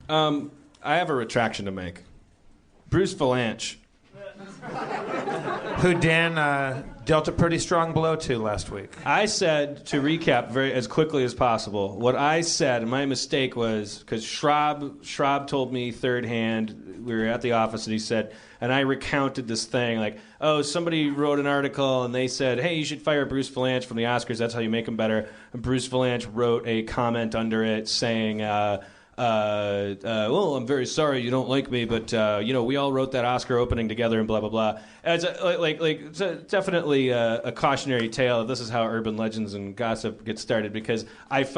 I have a retraction to make. Bruce Vilanch. Who Dan dealt a pretty strong blow to last week. I said, to recap as quickly as possible, what I said, and my mistake was, because Schraub told me third hand, we were at the office, and he said, and I recounted this thing, like, oh, somebody wrote an article, and they said, hey, you should fire Bruce Vilanch from the Oscars, that's how you make him better. And Bruce Vilanch wrote a comment under it saying, well, I'm very sorry you don't like me, but we all wrote that Oscar opening together and blah blah blah. It's definitely a cautionary tale. This is how urban legends and gossip get started, because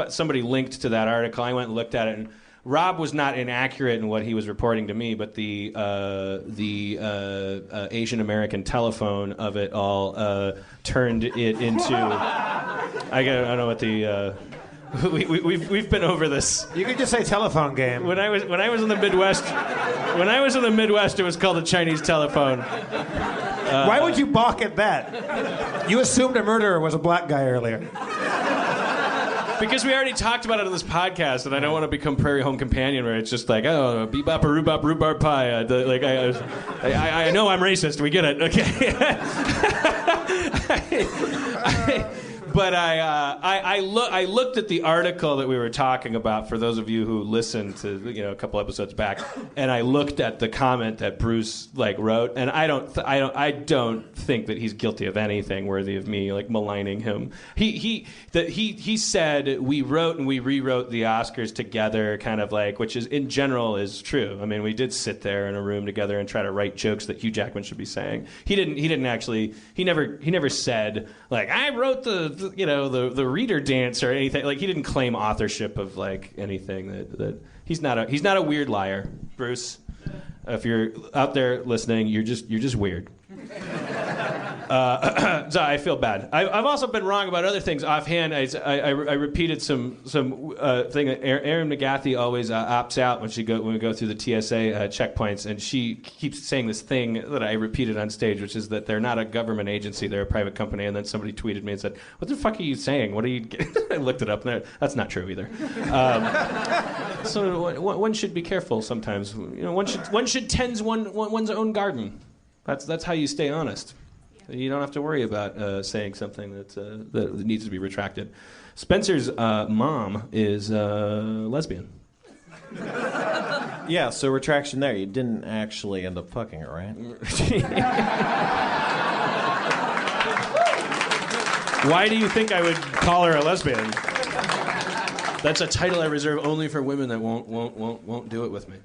somebody linked to that article. I went and looked at it, and Rob was not inaccurate in what he was reporting to me, but the Asian American telephone of it all turned it into. I don't know what the. We've been over this. You could just say telephone game. When I was in the Midwest, it was called a Chinese telephone. Why would you balk at that? You assumed a murderer was a black guy earlier. Because we already talked about it on this podcast, and I don't want to become Prairie Home Companion, where it's just like, oh, bebop or rhubarb pie. I know I'm racist. We get it. Okay. But I looked at the article that we were talking about, for those of you who listened to a couple episodes back, and I looked at the comment that Bruce wrote, and I don't think that he's guilty of anything worthy of me maligning him. He said we wrote and we rewrote the Oscars together, kind of which is in general is true. I mean, we did sit there in a room together and try to write jokes that Hugh Jackman should be saying. He never said I wrote the reader dance or anything. He didn't claim authorship of anything. That he's not a weird liar, Bruce. If you're out there listening, you're just weird. So I feel bad. I've also been wrong about other things offhand. I repeated some thing that Erin McGathy always opts out when we go through the TSA checkpoints, and she keeps saying this thing that I repeated on stage, which is that they're not a government agency, they're a private company. And then somebody tweeted me and said, "What the fuck are you saying? What are you?" I looked it up, and that's not true either. So one should be careful sometimes. One should tend one's own garden. That's how you stay honest. You don't have to worry about saying something that needs to be retracted. Spencer's mom is lesbian. Yeah, so retraction there. You didn't actually end up fucking her, right? Why do you think I would call her a lesbian? That's a title I reserve only for women that won't do it with me.